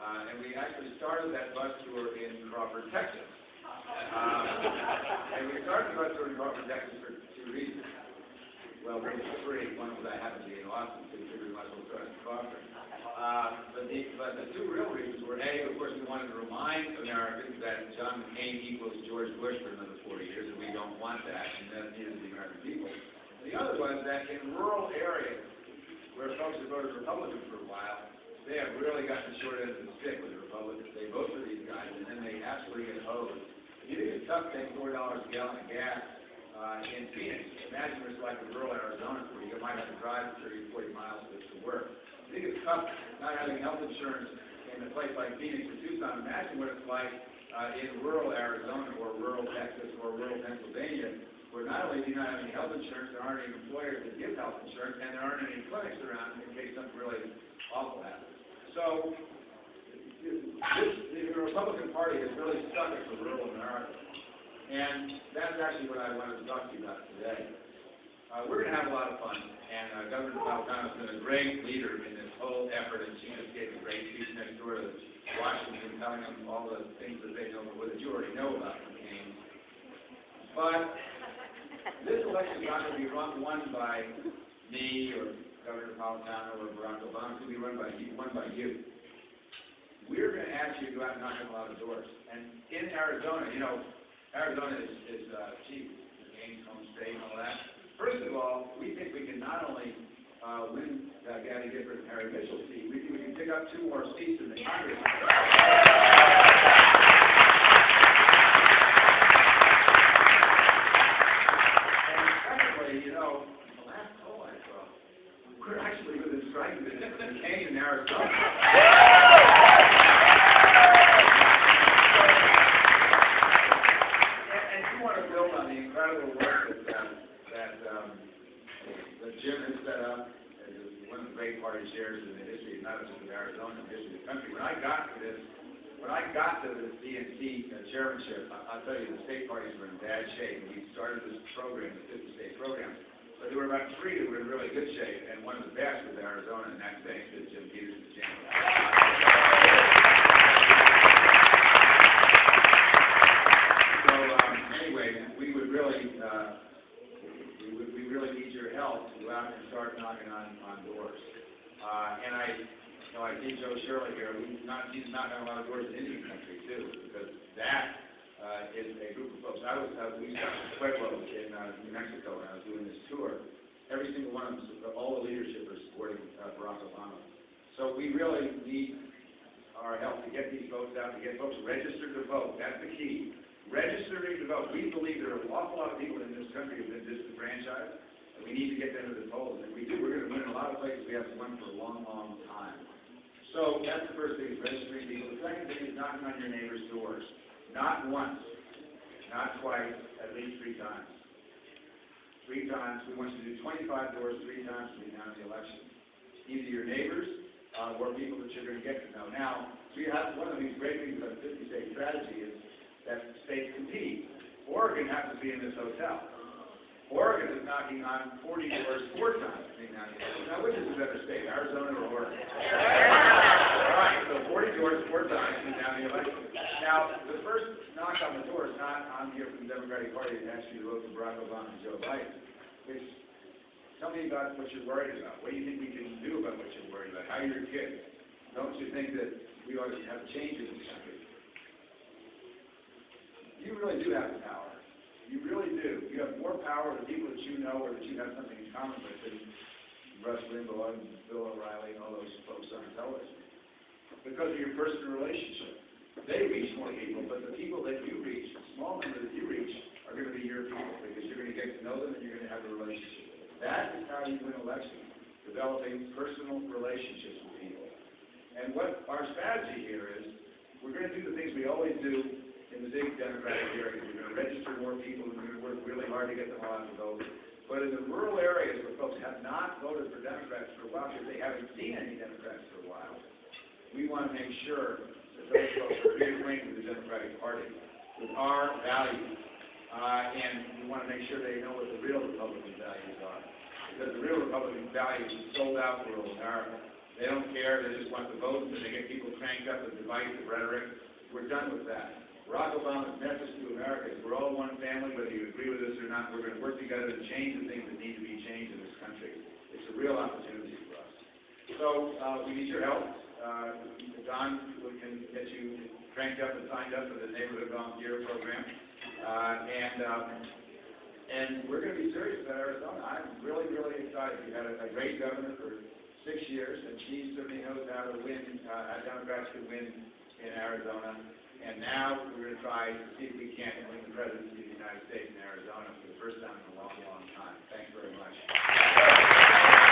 And we actually started that bus tour in Crawford, Texas. And we started the bus tour in Crawford, Texas for two reasons. Well, really three. One was I happened to be in Austin, so we figured we might as well start in Crawford. But the two real reasons were, A, of course, we wanted to remind Americans that John McCain equals George Bush for another 40 years, and we don't want that, and that neither do the American people. And the other was that in rural areas, where folks have voted Republican for a while, they have really gotten the short end of the stick with the Republicans. They vote for these guys, and then they absolutely get hosed. You think it's tough to take $4 a gallon of gas in Phoenix. Imagine it's like in rural Arizona, where you might have to drive 30 or 40 miles to work. I think it's tough not having health insurance in a place like Phoenix or Tucson. Imagine what it's like in rural Arizona or rural Texas or rural Pennsylvania, where not only do you not have any health insurance, there aren't any employers that give health insurance, and there aren't any clinics around in case something really awful happens. So the Republican Party has really stuck it for rural America. And that's actually what I wanted to talk to you about today. We're going to have a lot of fun, and Governor Napolitano has been a great leader in this whole effort, and she just gave a great speech next door to Washington, telling them all the things that they know, that you already know about McCain. But this election is not going to be won by me or Governor Napolitano or Barack Obama. It's going to be won by you. We're going to ask you to go out and knock on a lot of doors. And in Arizona, you know, Arizona is cheap, McCain's home state and all that. First of all, we think we can not only win Gabby Gifford and Harry Mitchell's seat, we think we can pick up 2 more seats in the Congress. And secondly, you know, the last poll I saw, we're actually within striking distance of McCain in Arizona. And you want to build on the incredible work that Jim has set up as one of the great party chairs in the history, not just of Arizona, but the history of the country. When I got to this DNC chairmanship, I'll tell you, the state parties were in bad shape. We started this program, the 50-state program, but there were about 3 that were in really good shape, and one of the best was Arizona, and that's thanks to Jim Peters and Jim. So anyway, we would really need your help to go out and start knocking on doors. And I see Joe Shirley here. He's knocking on a lot of doors in Indian country too, because that is a group of folks. We stopped in Pueblo in New Mexico when I was doing this tour. Every single one of them, all the leadership are supporting Barack Obama. So we really need our help to get these votes out, to get folks registered to vote. That's the key. Registering to vote. We believe there are an awful lot of people in this country who have been disenfranchised, and we need to get them to the polls. And we do. We're going to win in a lot of places we haven't won for a long, long time. So that's the first thing, is registering people. The second thing is knocking on your neighbors' doors. Not once, not twice, at least 3 times. 3 times. We want you to do 25 doors 3 times between now and the election. Either your neighbors or people that you're going to get to know. Now, we have one of these great things about the 50-state strategy is that states compete. Oregon happens to be in this hotel. Oregon is knocking on 40 doors 4 times between now and the election. Now, which is a better state, Arizona or Oregon? All right, so 40 doors 4 times between now and the election. Now, the first knock on the door is not I'm here from the Democratic Party to ask you to vote for Barack Obama and Joe Biden. It's tell me about what you're worried about. What do you think we can do about what you're worried about? How are your kids? Don't you think that we ought to have change in this country? You really do have the power. You really do. You have more power with people that you know or that you have something in common with than Rush Limbaugh and Bill O'Reilly and all those folks on television. Because of your personal relationship. They reach more people, but the people that you reach, the small number that you reach, are going to be your people because you're going to get to know them and you're going to have a relationship. That is how you win elections, developing personal relationships with people. And what our strategy here is, we're going to do the things we always do in the big Democratic areas. We're going to register more people, and we're going to work really hard to get them all out to vote. But in the rural areas where folks have not voted for Democrats for a while because they haven't seen any Democrats for a while, we want to make sure that those folks are reacquainted with the Democratic Party, with our values. And we want to make sure they know what the real Republican values are. Because the real Republican values is sold out rural America. They don't care, they just want the votes, and they get people cranked up with divisive rhetoric. We're done with that. Barack Obama's message to America is we're all one family, whether you agree with us or not. We're going to work together to change the things that need to be changed in this country. It's a real opportunity for us. So we need your help. Don can get you cranked up and signed up for the Neighborhood Volunteer Program. And we're going to be serious about Arizona. I'm really, really excited. We've had a great governor for 6 years, and she certainly knows how to win, how Democrats can win in Arizona. And now we're going to try to see if we can win the presidency of the United States in Arizona for the first time in a long, long time. Thanks very much.